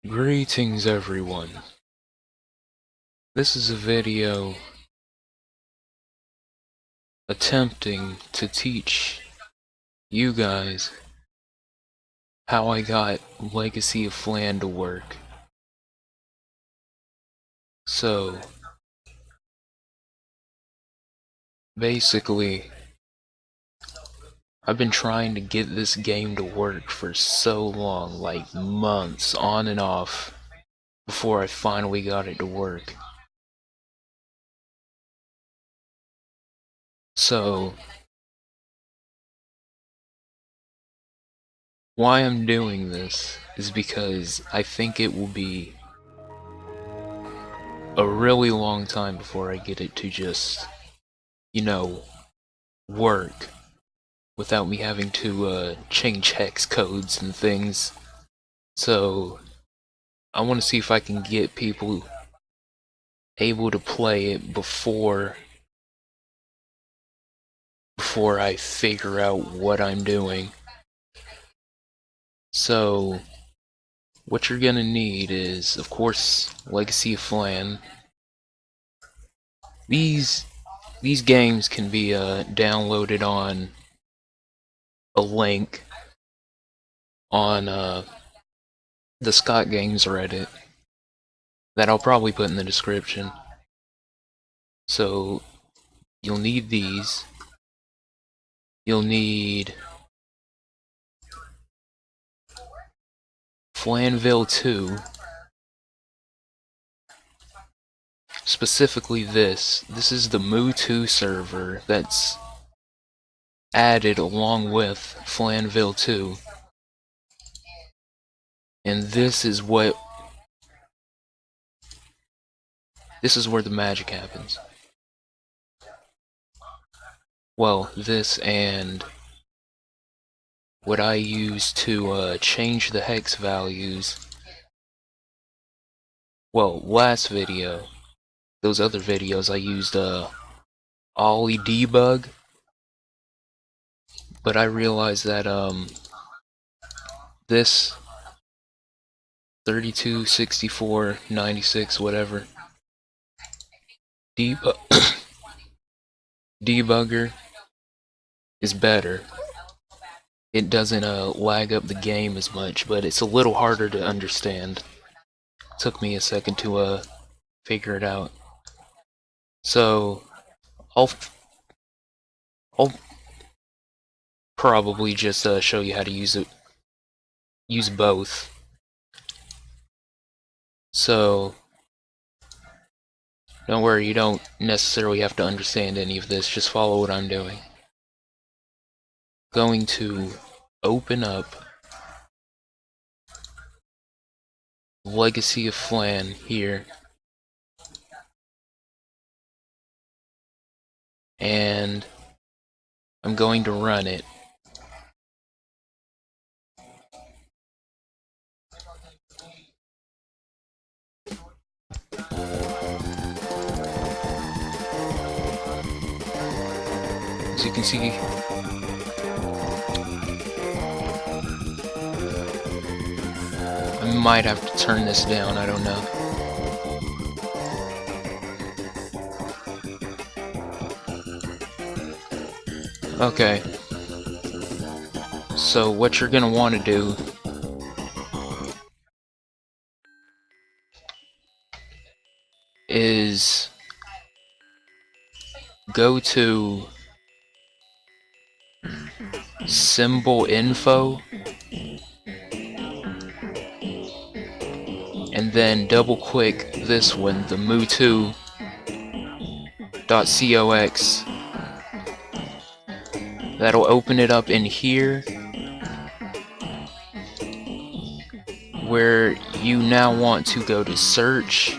Greetings everyone. This is a video attempting to teach you guys how I got Legacy of Flan to work. So, basically, I've been trying to get this game to work for so long, like months on and off, before I finally got it to work. So, why I'm doing this is because I think it will be a really long time before I get it to just, work without me having to change hex codes and things. So I want to see if I can get people able to play it before I figure out what I'm doing. So what you're gonna need is, of course, Legacy of Flan. These games can be downloaded on a link on the Scott Games Reddit that I'll probably put in the description. So you'll need these. You'll need Flanville 2, specifically this. This is the Moo2 server that's added along with Flanville 2. And this is where the magic happens. Well, this and what I use to change the hex values. Well, last video, those other videos I used Ollie debug, but I realized that this 32, 64, 96, whatever debugger is better. It doesn't lag up the game as much, but it's a little harder to understand. Took me a second to figure it out. So I'll probably just show you how to use both. So don't worry, you don't necessarily have to understand any of this, just follow what I'm doing. Going to open up Legacy of Flan here, and I'm going to run it. As you can see, I might have to turn this down, I don't know. Okay. So what you're gonna want to do is go to symbol info and then double click this one, the moo2.cox. That'll open it up in here, where you now want to go to search,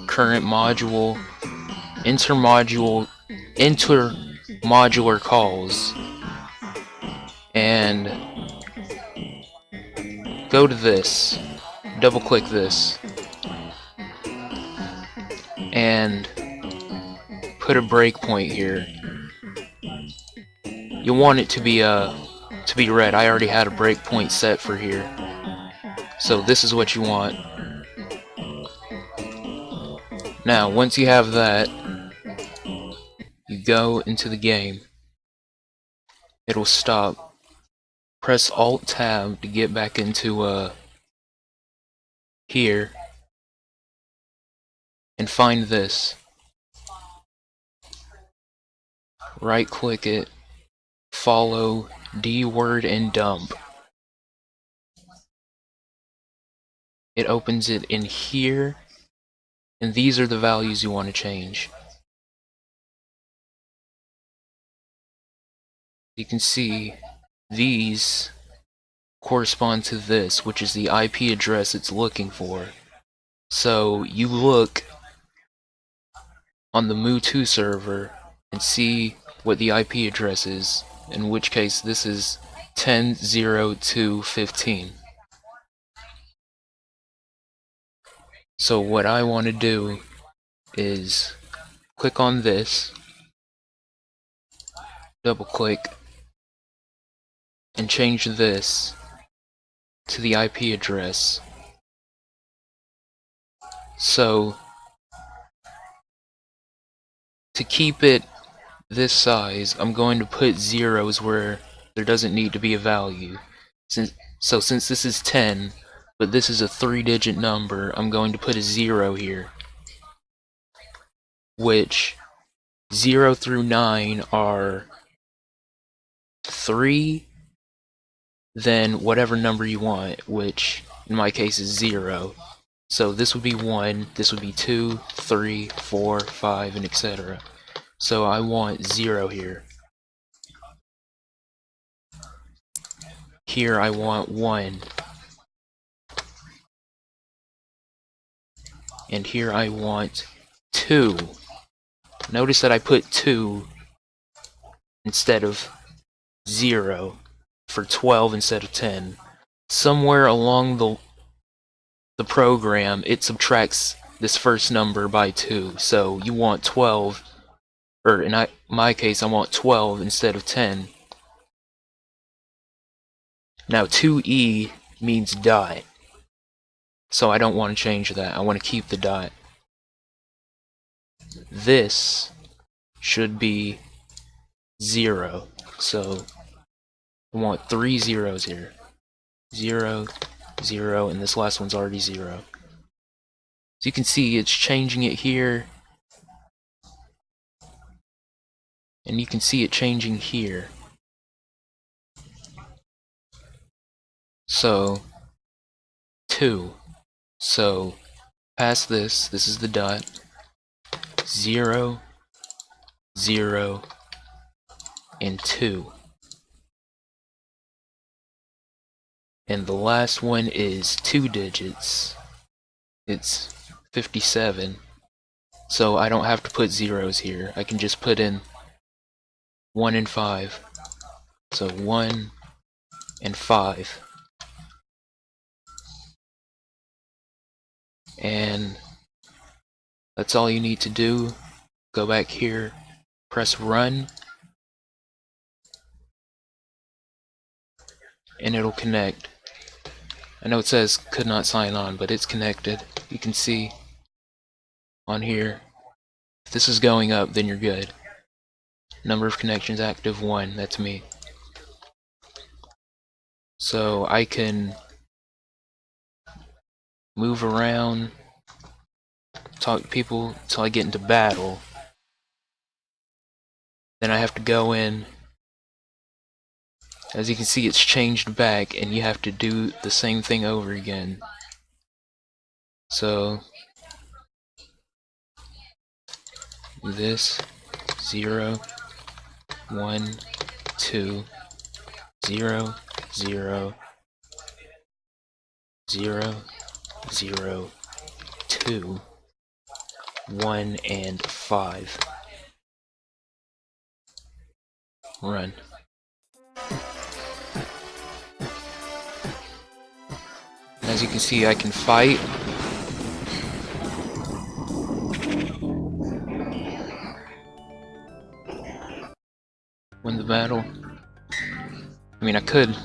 current module, intermodular calls, and go to this, double click this, and put a breakpoint here. You want it to be red. I already had a breakpoint set for here. So this is what you want. Now, once you have that, you go into the game. It'll stop. Press Alt-Tab to get back into here. And find this. Right-click it. Follow D-word and dump. It opens it in here. And these are the values you want to change. You can see these correspond to this, which is the IP address it's looking for. So you look on the Mu2 server and see what the IP address is, in which case this is 10.02.15. So what I want to do is click on this, double click, and change this to the IP address. So to keep it this size, I'm going to put zeros where there doesn't need to be a value. Since this is 10, but this is a 3-digit number, I'm going to put a 0 here. Which 0 through 9 are 3, then whatever number you want, which in my case is 0. So this would be 1, this would be 2, 3, 4, 5, and etc. So I want 0 here. Here I want 1. And here I want 2. Notice that I put 2 instead of 0 for 12 instead of 10. Somewhere along the program, it subtracts this first number by 2. So you want 12, or in my case, I want 12 instead of 10. Now 2E means dot. So I don't want to change that. I want to keep the dot. This should be 0. So I want 3 zeros here. 0, 0, and this last one's already 0. So you can see it's changing it here. And you can see it changing here. So 2. So past this is the dot. 0, 0, and 2. And the last one is 2 digits. It's 57. So I don't have to put zeros here. I can just put in 1 and 5. So 1 and 5. And that's all you need to do. Go back here, press run, and it'll connect. I know it says could not sign on, but it's connected. You can see on here. If this is going up, then you're good. Number of connections active 1, that's me. So I can move around, talk to people until I get into battle. Then I have to go in. As you can see, it's changed back, and you have to do the same thing over again. So this 0, 1, 2, 0, 0, 0, 0, 2, 1, and 5. Run. As you can see, I can fight. Win the battle. I mean, I could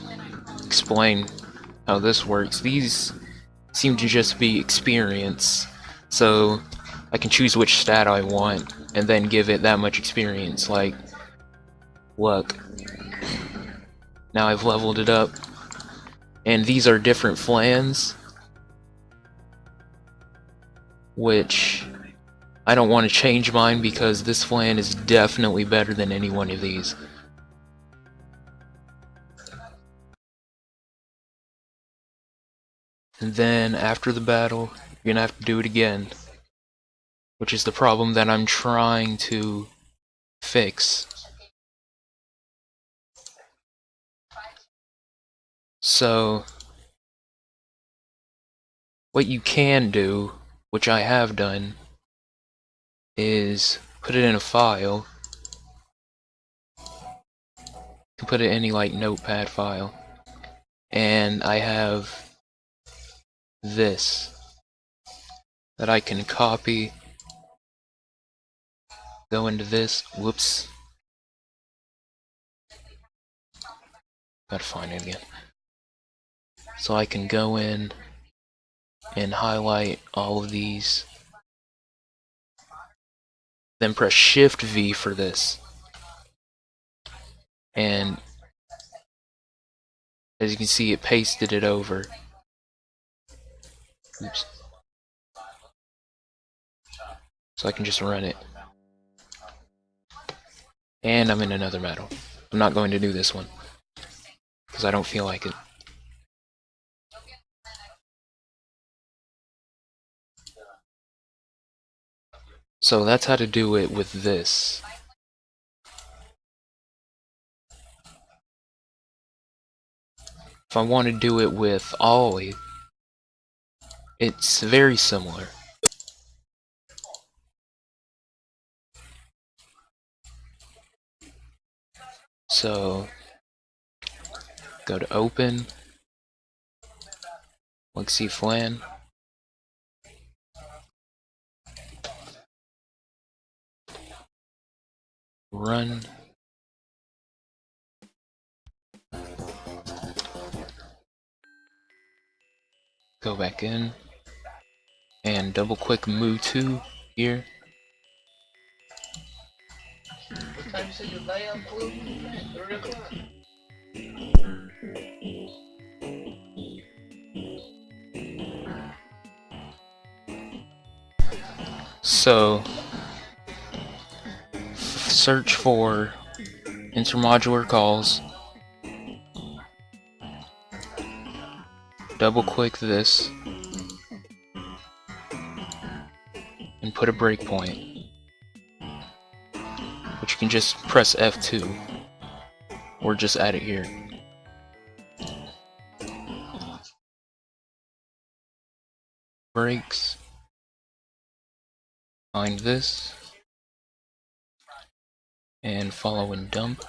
explain how this works. These seem to just be experience. So I can choose which stat I want and then give it that much experience. Like, look, now I've leveled it up, and these are different flans, which I don't want to change mine because this flan is definitely better than any one of these. And then after the battle, you're gonna have to do it again, which is the problem that I'm trying to fix. So what you can do, which I have done, is put it in a file. You can put it in any like notepad file. And I have this that I can copy, go into this, whoops. Gotta find it again. So I can go in and highlight all of these, then press Shift V for this. And as you can see, it pasted it over. Oops. So I can just run it. And I'm in another battle. I'm not going to do this one, because I don't feel like it. So that's how to do it with this. If I want to do it with Ollie, it's very similar. So go to Open, Legacy of Flan, Run. Go back in and double click Mu2 here. So search for intermodular calls, double click this, and put a breakpoint, which you can just press F2 or just add it here. Breaks, find this, and follow and dump.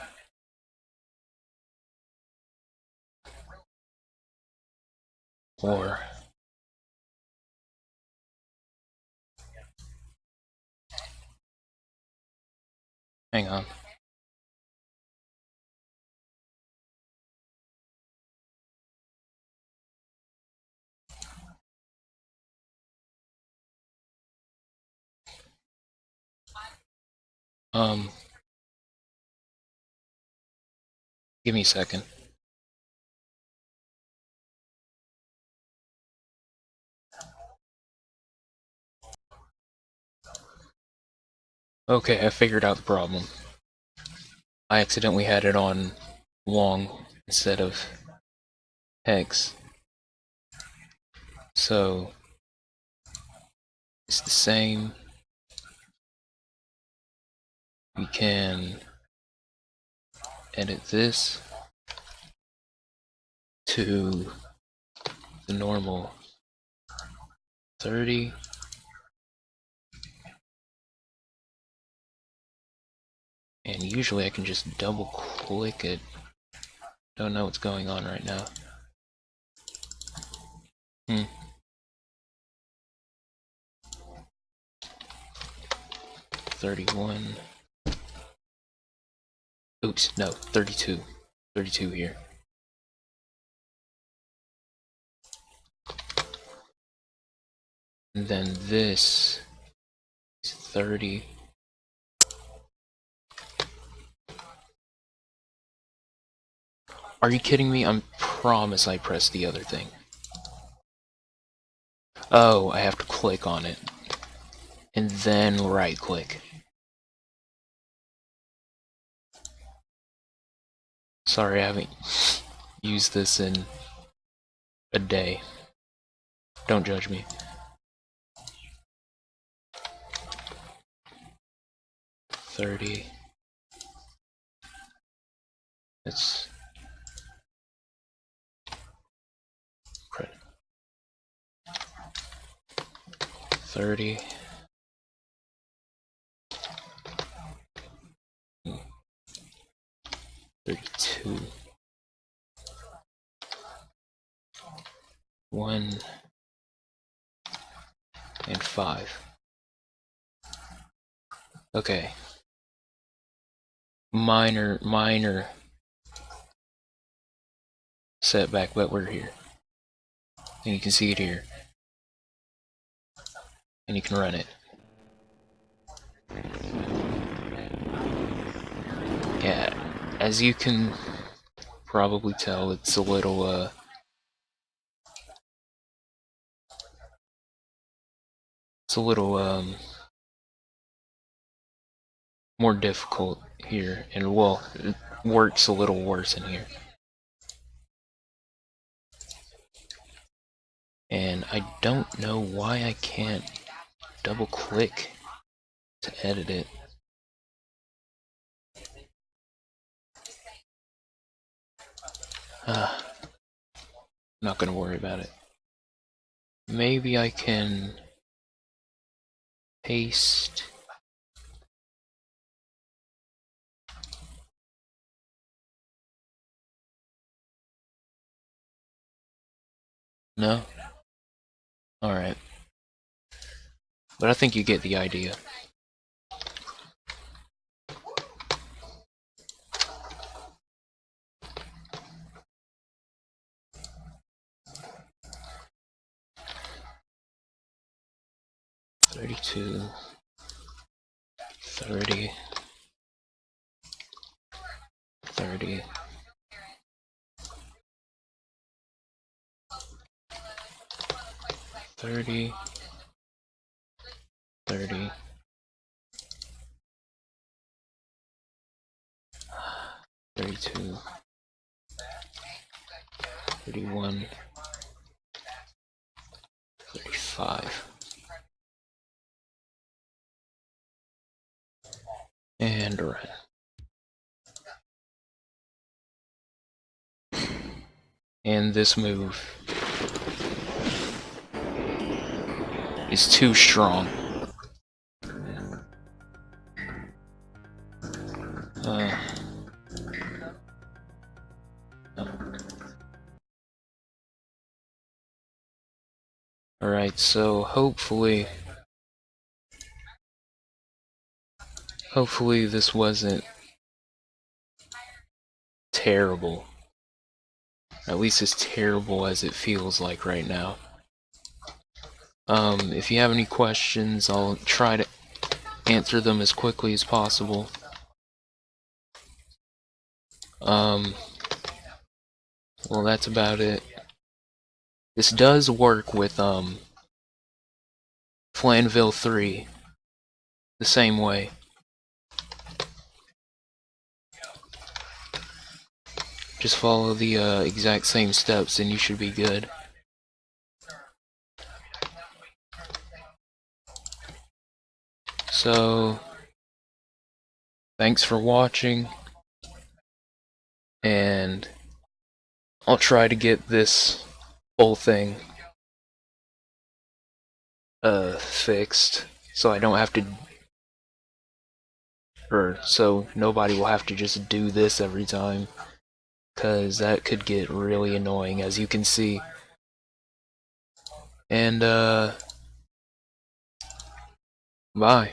Or hang on. Give me a second. Okay, I figured out the problem. I accidentally had it on long instead of hex. So it's the same. We can edit this to the normal 30. And usually I can just double click it. Don't know what's going on right now. 31. Oops, no, 32. 32 here. And then this is 30. Are you kidding me? I promise I pressed the other thing. Oh, I have to click on it. And then right click. Sorry, I haven't used this in a day. Don't judge me. 30. It's credit. 30. 32. 1 and 5. Okay. Minor setback, but we're here. And you can see it here. And you can run it. Yeah, as you can probably tell, it's a little more difficult here, and well, it works a little worse in here. And I don't know why I can't double click to edit it. Not gonna worry about it. Maybe I can paste. No? Alright. But I think you get the idea. $32, 30, 30, 30, 30, 32, 31, 35. And run. And this move is too strong. Alright, so hopefully this wasn't terrible. At least as terrible as it feels like right now. If you have any questions, I'll try to answer them as quickly as possible. Well, that's about it. This does work with, Flanville 3. The same way. Just follow the, exact same steps and you should be good. So, thanks for watching, and I'll try to get this whole thing fixed, so I don't have to, or so nobody will have to just do this every time, cause that could get really annoying, as you can see. And bye.